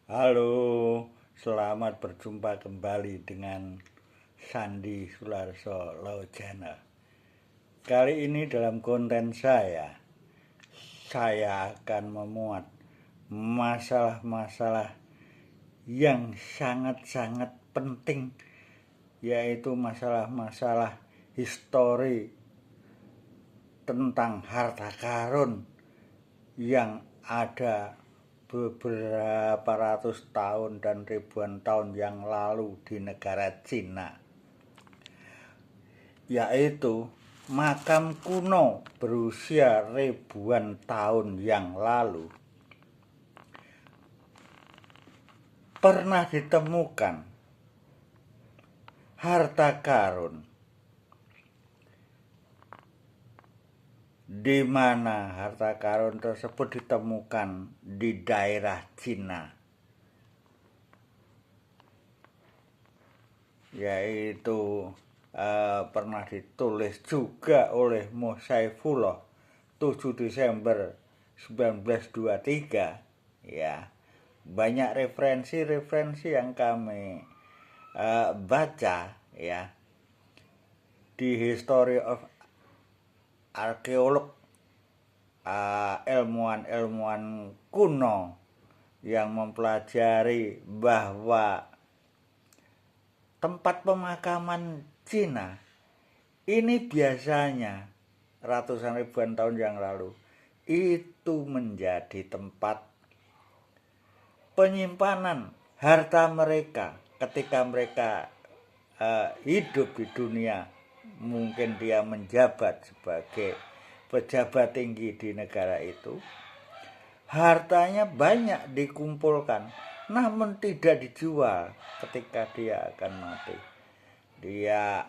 Halo, selamat berjumpa kembali dengan Sandi Sularso Laujana. Kali ini dalam konten saya akan memuat masalah-masalah yang sangat-sangat penting, yaitu masalah-masalah histori tentang harta karun yang ada beberapa ratus tahun dan ribuan tahun yang lalu di negara Cina, yaitu makam kuno berusia ribuan tahun yang lalu pernah ditemukan harta karun di mana harta karun tersebut ditemukan di daerah Cina, yaitu pernah ditulis juga oleh Mosaifullah 7 Desember 1923. Ya, banyak referensi yang kami baca ya di History of Arkeolog, ilmuwan kuno yang mempelajari bahwa tempat pemakaman Cina ini biasanya ratusan ribuan tahun yang lalu itu menjadi tempat penyimpanan harta mereka ketika mereka hidup di dunia. Mungkin dia menjabat sebagai pejabat tinggi di negara itu. Hartanya banyak dikumpulkan, namun tidak dijual ketika dia akan mati. Dia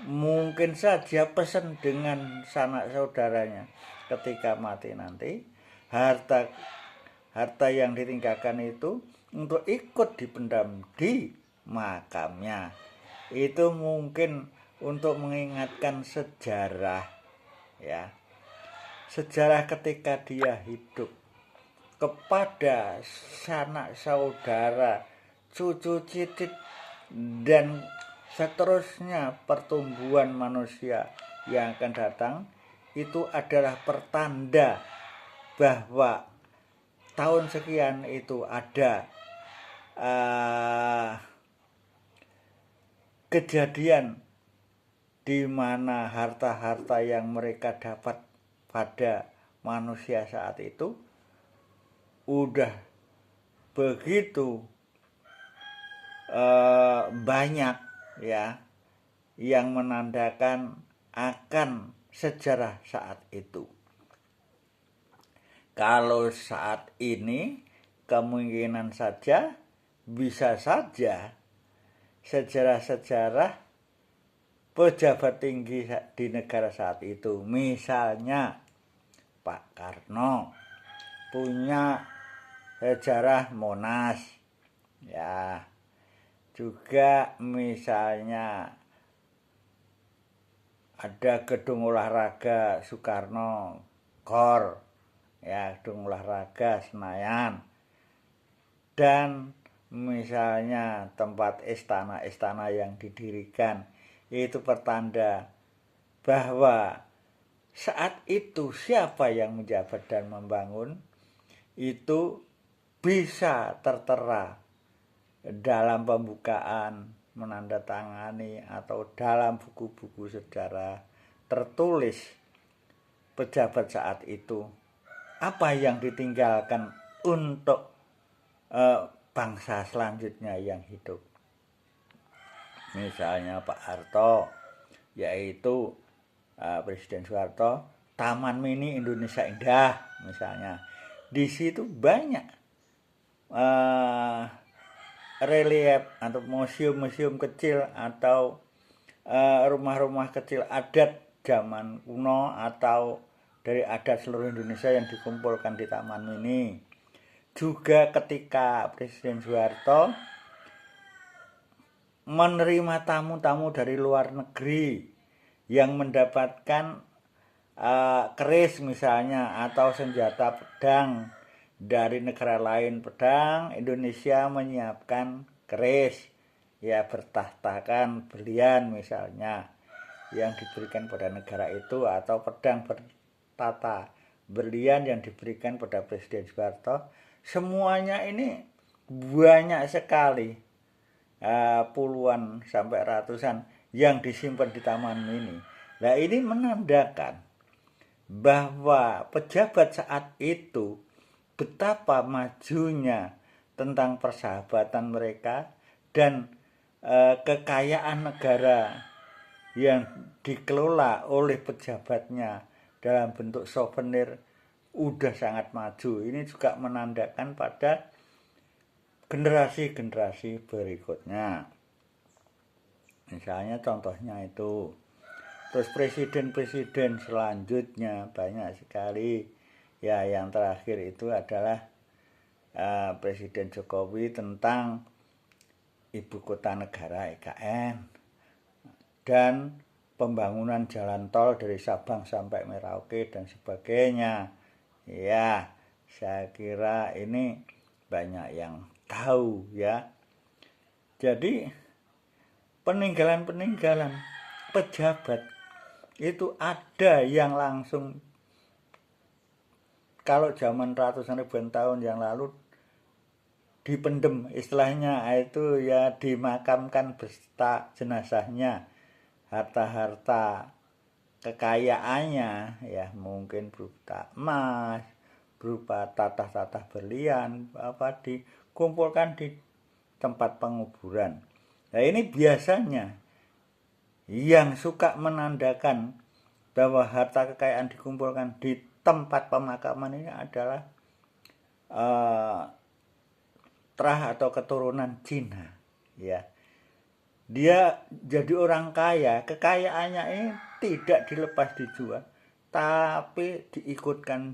mungkin saja pesan dengan sanak saudaranya ketika mati nanti, harta yang ditinggalkan itu untuk ikut dipendam di makamnya. Itu mungkin untuk mengingatkan sejarah, ya, sejarah ketika dia hidup kepada sanak saudara, cucu cicit, dan seterusnya pertumbuhan manusia yang akan datang. Itu adalah pertanda bahwa tahun sekian itu ada kejadian di mana harta-harta yang mereka dapat pada manusia saat itu udah begitu banyak, ya, yang menandakan akan sejarah saat itu. Kalau saat ini kemungkinan saja bisa saja sejarah-sejarah pejabat tinggi di negara saat itu, misalnya Pak Karno punya sejarah Monas, ya, juga misalnya ada gedung olahraga Soekarno, GOR, ya, gedung olahraga Senayan, dan misalnya tempat istana-istana yang didirikan. Itu pertanda bahwa saat itu siapa yang menjabat dan membangun itu bisa tertera dalam pembukaan, menandatangani, atau dalam buku-buku sejarah tertulis pejabat saat itu apa yang ditinggalkan untuk bangsa selanjutnya yang hidup. Misalnya Pak Harto, yaitu Presiden Soeharto, Taman Mini Indonesia Indah misalnya. Di situ banyak relief atau museum-museum kecil atau rumah-rumah kecil adat zaman kuno atau dari adat seluruh Indonesia yang dikumpulkan di Taman Mini. Juga ketika Presiden Soeharto menerima tamu-tamu dari luar negeri yang mendapatkan keris misalnya atau senjata pedang dari negara lain pedang, Indonesia menyiapkan keris, ya bertahtakan berlian misalnya yang diberikan pada negara itu, atau pedang bertata berlian yang diberikan pada Presiden Soeharto. Semuanya ini banyak sekali, puluhan sampai ratusan yang disimpan di taman ini. Nah, ini menandakan bahwa pejabat saat itu betapa majunya tentang persahabatan mereka, dan kekayaan negara yang dikelola oleh pejabatnya dalam bentuk souvenir udah sangat maju. Ini juga menandakan pada generasi-generasi berikutnya. Misalnya contohnya itu. Terus presiden-presiden selanjutnya banyak sekali. Ya, yang terakhir itu adalah Presiden Jokowi tentang ibu kota negara IKN dan pembangunan jalan tol dari Sabang sampai Merauke dan sebagainya. Ya, saya kira ini banyak yang tahu ya. Jadi peninggalan-peninggalan pejabat itu ada yang langsung, kalau zaman ratusan ribuan tahun yang lalu dipendem, istilahnya itu ya dimakamkan beserta jenazahnya, harta-harta kekayaannya ya mungkin berupa emas, berupa tatah-tatah berlian, apa dikumpulkan di tempat penguburan. Nah, ini biasanya yang suka menandakan bahwa harta kekayaan dikumpulkan di tempat pemakaman ini adalah terah atau keturunan Cina, ya. Dia jadi orang kaya, kekayaannya ini tidak dilepas dijual, tapi diikutkan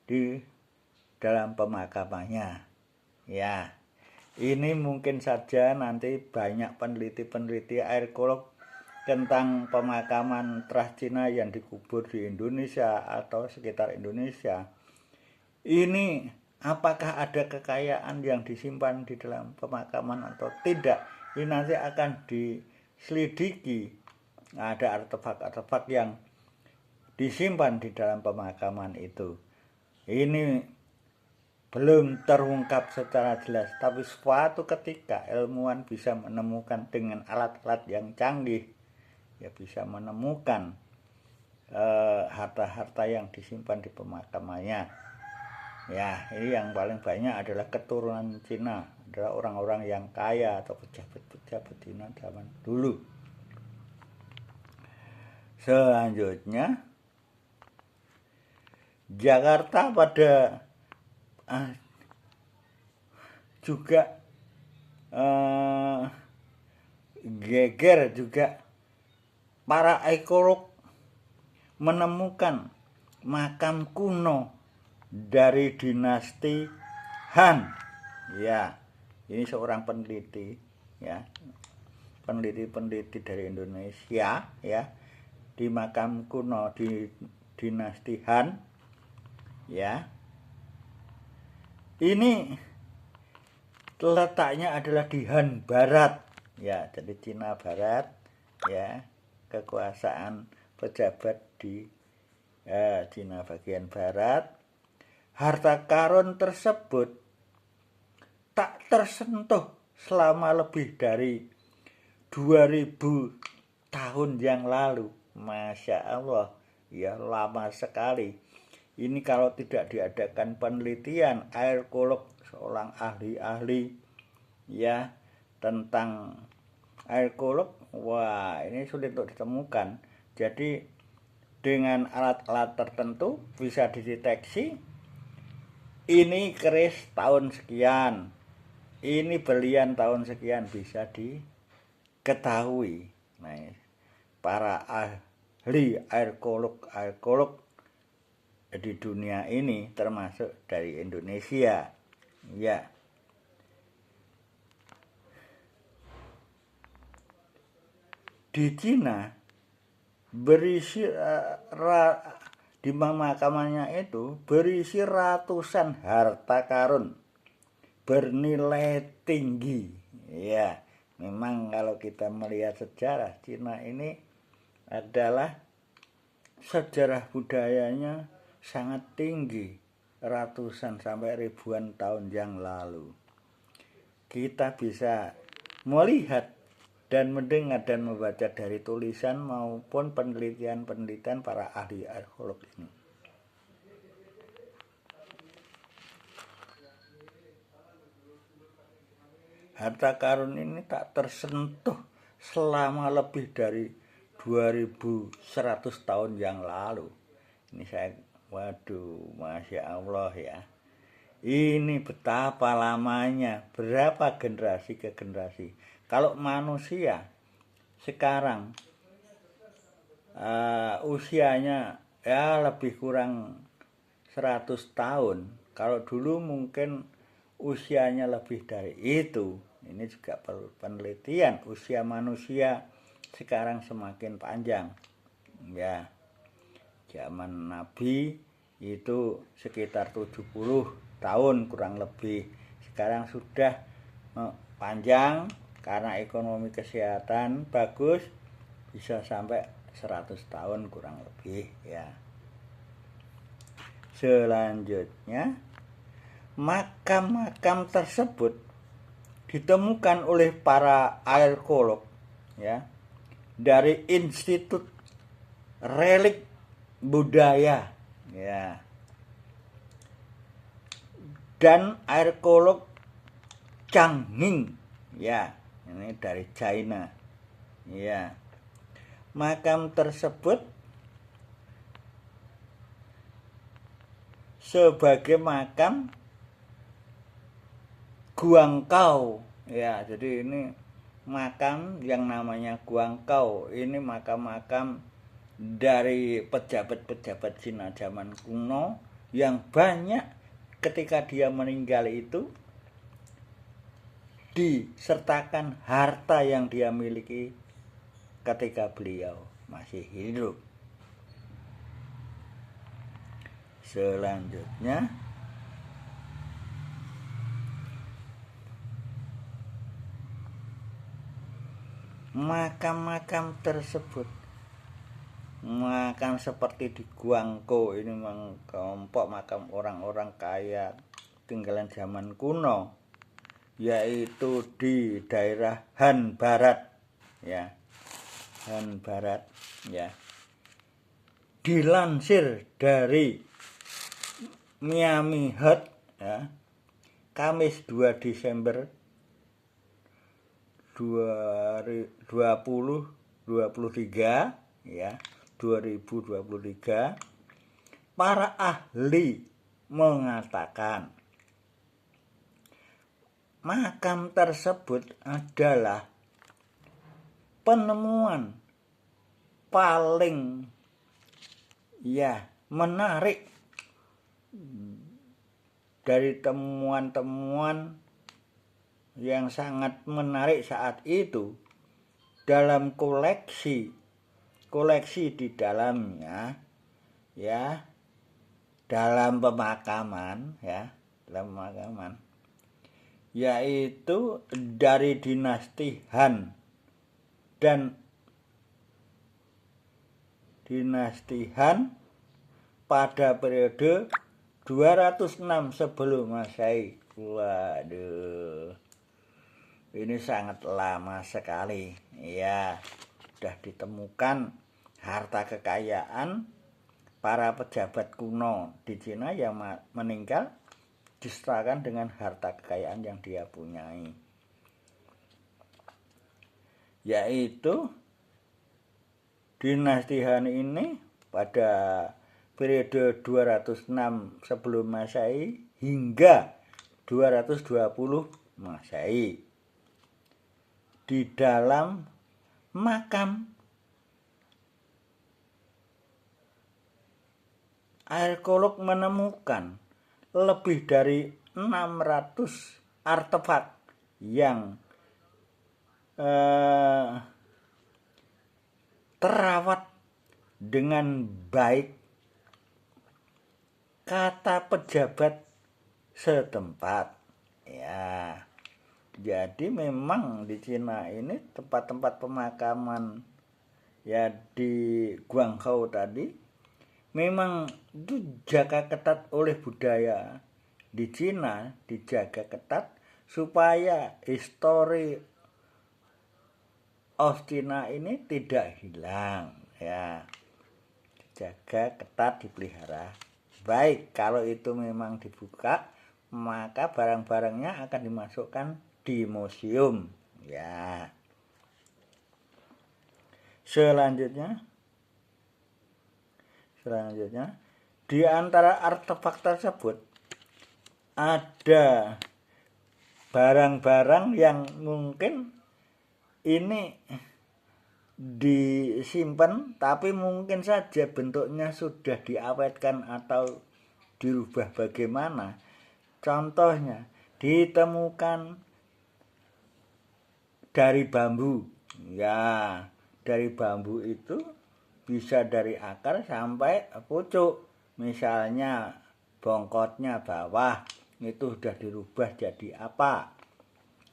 di dalam pemakamannya. Ya, ini mungkin saja nanti banyak peneliti-peneliti arkeolog tentang pemakaman terah Cina yang dikubur di Indonesia atau sekitar Indonesia. Ini apakah ada kekayaan yang disimpan di dalam pemakaman atau tidak? Ini nanti akan diselidiki. Ada artefak-artefak yang disimpan di dalam pemakaman itu. Ini belum terungkap secara jelas, tapi suatu ketika ilmuwan bisa menemukan dengan alat-alat yang canggih, ya bisa menemukan harta-harta yang disimpan di pemakamannya. Ya, ini yang paling banyak adalah keturunan Cina, adalah orang-orang yang kaya atau pejabat-pejabat Cina zaman dulu. Selanjutnya, Jakarta pada juga geger juga para arkeolog menemukan makam kuno dari dinasti Han. Ya, ini seorang peneliti, ya, peneliti-peneliti dari Indonesia, ya, di makam kuno di dinasti Han, ya. Ini letaknya adalah di Han Barat, ya, jadi Cina Barat, ya, kekuasaan pejabat di Cina bagian barat. Harta karun tersebut tak tersentuh selama lebih dari 2000 tahun yang lalu. Masya Allah, ya lama sekali. Ini kalau tidak diadakan penelitian arkeolog, seorang ahli-ahli ya tentang arkeolog, wah ini sulit untuk ditemukan. Jadi dengan alat-alat tertentu bisa dideteksi ini keris tahun sekian, ini berlian tahun sekian, bisa diketahui. Nah, para ahli arkeolog di dunia ini termasuk dari Indonesia, ya. Di Cina berisi di pemakamannya itu berisi ratusan harta karun bernilai tinggi. Ya, memang kalau kita melihat sejarah Cina ini adalah sejarah budayanya sangat tinggi, ratusan sampai ribuan tahun yang lalu. Kita bisa melihat dan mendengar dan membaca dari tulisan maupun penelitian-penelitian para ahli arkeolog ini. Harta karun ini tak tersentuh selama lebih dari 2100 tahun yang lalu. Ini saya, waduh, Masya Allah ya. Ini betapa lamanya, berapa generasi ke generasi. Kalau manusia sekarang usianya ya lebih kurang 100 tahun. Kalau dulu mungkin usianya lebih dari itu. Ini juga perlu penelitian. Usia manusia sekarang semakin panjang. Ya, zaman Nabi itu sekitar 70 tahun kurang lebih. Sekarang sudah panjang karena ekonomi kesehatan bagus, bisa sampai 100 tahun kurang lebih ya. Selanjutnya, makam-makam tersebut ditemukan oleh para arkeolog ya dari Institut Relik Budaya ya dan arkeolog Changhing ya, ini dari China ya. Makam tersebut sebagai makam Guangkao ya, jadi ini makam yang namanya Guangkao. Ini makam-makam dari pejabat-pejabat Cina zaman kuno yang banyak ketika dia meninggal itu disertakan harta yang dia miliki ketika beliau masih hidup. Selanjutnya, makam-makam tersebut, makam seperti di Guangzhou ini memang kelompok makam orang-orang kaya tinggalan zaman kuno, yaitu di daerah Han Barat ya, Han Barat ya. Dilansir dari Miami Herald ya, Kamis 2 Desember 2023 ya, 2023, para ahli mengatakan makam tersebut adalah penemuan paling ya menarik dari temuan-temuan yang sangat menarik saat itu dalam koleksi di dalamnya ya, dalam pemakaman ya, dalam pemakaman, yaitu dari dinasti Han dan dinasti Han pada periode 206 sebelum Masehi. Waduh, ini sangat lama sekali ya. Sudah ditemukan harta kekayaan para pejabat kuno di Cina yang meninggal disertakan dengan harta kekayaan yang dia punyai, yaitu dinasti Han ini pada periode 206 sebelum Masehi hingga 220 Masehi. Di dalam makam arkeolog menemukan lebih dari 600 artefak yang terawat dengan baik kata pejabat setempat. Ya, jadi memang di Cina ini tempat-tempat pemakaman ya di Guangzhou tadi memang dijaga ketat oleh budaya di Cina, dijaga ketat supaya histori of Cina ini tidak hilang ya, dijaga ketat, dipelihara. Baik, kalau itu memang dibuka, maka barang-barangnya akan dimasukkan di museum ya. Selanjutnya di antara artefak tersebut ada barang-barang yang mungkin ini disimpan tapi mungkin saja bentuknya sudah diawetkan atau dirubah bagaimana. Contohnya ditemukan dari bambu. Ya, dari bambu itu bisa dari akar sampai pucuk. Misalnya bongkotnya bawah itu sudah dirubah jadi apa?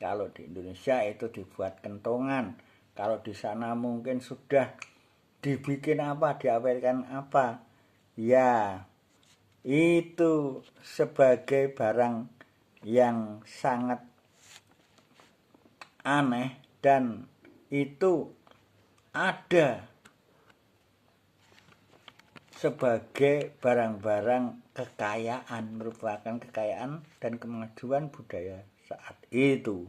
Kalau di Indonesia itu dibuat kentongan. Kalau di sana mungkin sudah dibikin apa, diawetkan apa. Ya, itu sebagai barang yang sangat aneh dan itu ada sebagai barang-barang kekayaan, merupakan kekayaan dan kemajuan budaya saat itu.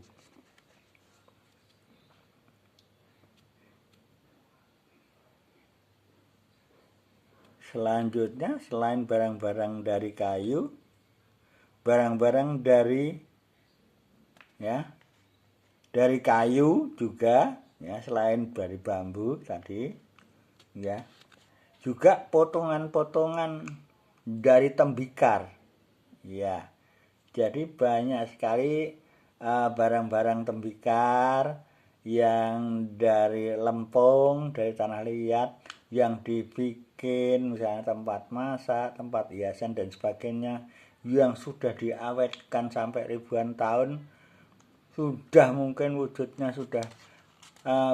Selanjutnya, selain barang-barang dari kayu, barang-barang dari kayu juga ya, selain dari bambu tadi ya, juga potongan-potongan dari tembikar ya. Jadi banyak sekali barang-barang tembikar yang dari lempung, dari tanah liat yang dibikin misalnya tempat masak, tempat hiasan dan sebagainya yang sudah diawetkan sampai ribuan tahun, sudah mungkin wujudnya sudah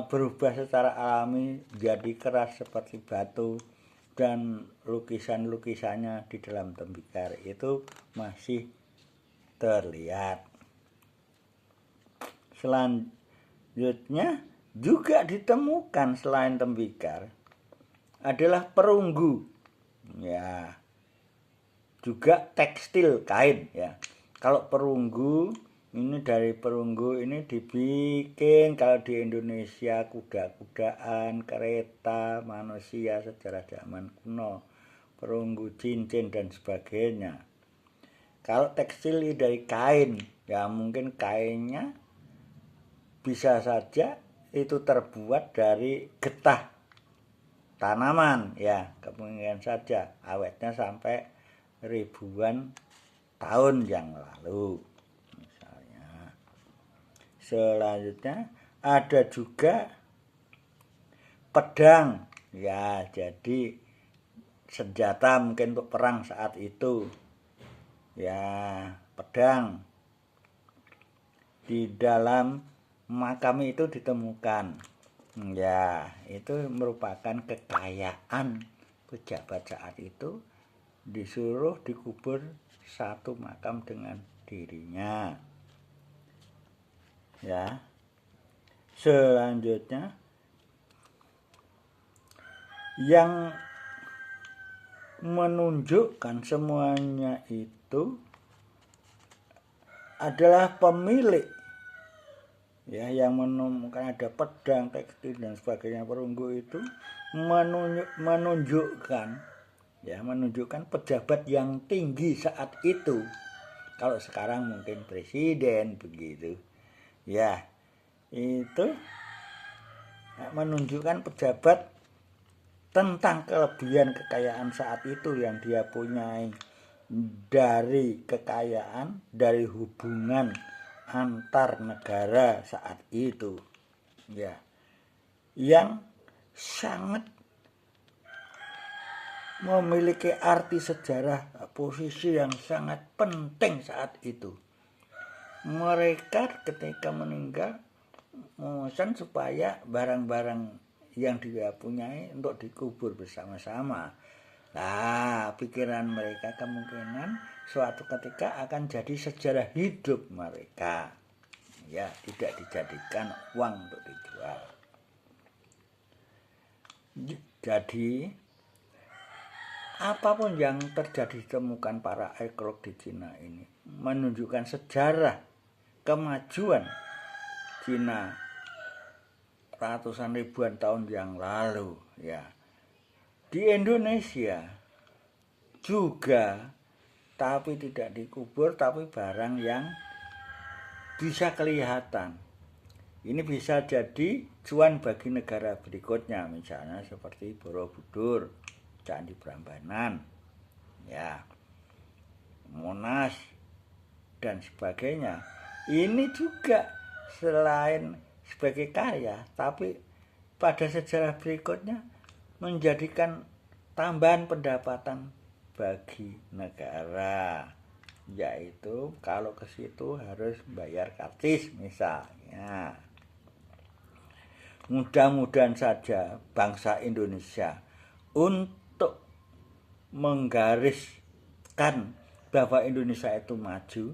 berubah secara alami jadi keras seperti batu dan lukisan-lukisannya di dalam tembikar itu masih terlihat. Selanjutnya juga ditemukan selain tembikar adalah perunggu ya, juga tekstil kain ya. Kalau perunggu ini, dari perunggu ini dibikin kalau di Indonesia kuda-kudaan, kereta, manusia sejarah zaman kuno, perunggu, cincin dan sebagainya. Kalau tekstil dari kain ya, mungkin kainnya bisa saja itu terbuat dari getah tanaman ya, kemungkinan saja awetnya sampai ribuan tahun yang lalu misalnya. Selanjutnya ada juga pedang ya, jadi senjata mungkin untuk perang saat itu ya. Pedang di dalam makam itu ditemukan ya, itu merupakan kekayaan pejabat saat itu, disuruh dikubur satu makam dengan dirinya ya. Selanjutnya yang menunjukkan semuanya itu adalah pemilik ya, yang menemukan ada pedang, tekstil dan sebagainya, perunggu itu menunjukkan pejabat yang tinggi saat itu. Kalau sekarang mungkin presiden begitu ya, itu menunjukkan pejabat tentang kelebihan kekayaan saat itu yang dia punyai, dari kekayaan, dari hubungan antar negara saat itu ya, yang sangat memiliki arti sejarah posisi yang sangat penting saat itu. Mereka ketika meninggal memesan supaya barang-barang yang dia punyai untuk dikubur bersama-sama. Nah, pikiran mereka kemungkinan suatu ketika akan jadi sejarah hidup mereka. Ya, tidak dijadikan uang untuk dijual. Jadi, apapun yang terjadi ditemukan para arkeolog di Cina ini menunjukkan sejarah kemajuan Cina ratusan ribuan tahun yang lalu, ya. Di Indonesia juga, tapi tidak dikubur, tapi barang yang bisa kelihatan. Ini bisa jadi cuan bagi negara berikutnya, misalnya seperti Borobudur, Candi Prambanan, ya, Monas, dan sebagainya. Ini juga selain sebagai karya, tapi pada sejarah berikutnya menjadikan tambahan pendapatan bagi negara, yaitu kalau ke situ harus bayar karcis misalnya. Mudah-mudahan saja bangsa Indonesia untuk menggariskan bahwa Indonesia itu maju,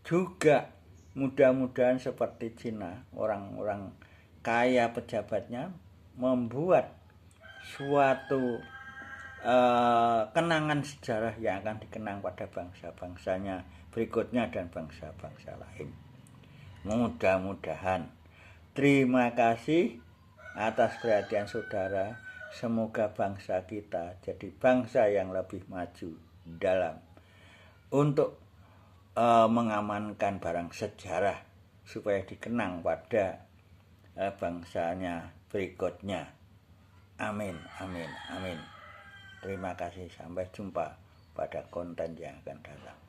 juga mudah-mudahan seperti Cina, orang-orang kaya pejabatnya membuat suatu kenangan sejarah yang akan dikenang pada bangsa-bangsanya berikutnya dan bangsa-bangsa lain. Mudah-mudahan. Terima kasih atas perhatian saudara. Semoga bangsa kita jadi bangsa yang lebih maju dalam untuk mengamankan barang sejarah supaya dikenang pada bangsanya berikutnya. Amin, amin, amin. Terima kasih, sampai jumpa pada konten yang akan datang.